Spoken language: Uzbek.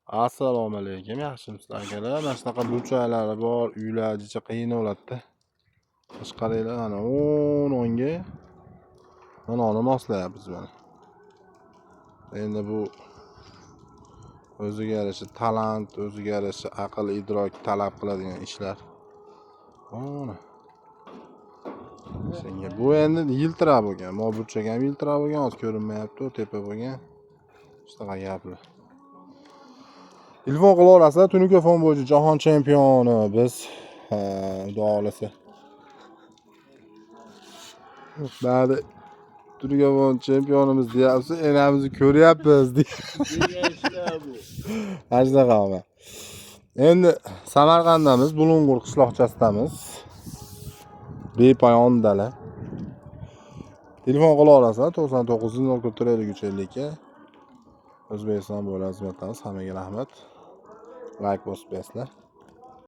Assalomu alaykum, yaxshimisizlar akalar? Mana shunaqa burchaklari bor, uylar jicha qiyin bo'ladi-da. Qaranglar, mana 10 o'nga mana uni moslayapmiz mana. Endi bu o'ziga yarasha talant, o'ziga yarasha aql, idrok talab qiladigan ishlar. Mana. Senga bu endi yiltirab bo'lgan. Mo burchak ham yiltirab bo'lgan, hozir ko'rinmayapti, tepa bo'lgan. Shunaqa gaplar. Ilfon qila olasizlar, tunuka fon bo'yicha jahon chempioni biz. Xudo xolasa. Ba'zi tunuka fon chempionimiz deyapsiz, enamizni ko'ryapmiz deyishlar bu. Ajdahomi. Endi Samarqanddamiz, Bulung'ur qishloqchasidamiz. Bepoyon dala. Telefon qila olasizlar 99 O'zbekiston bo'ylab xizmatdamiz. Hammaga rahmat. Like bosib qo'yasizlar.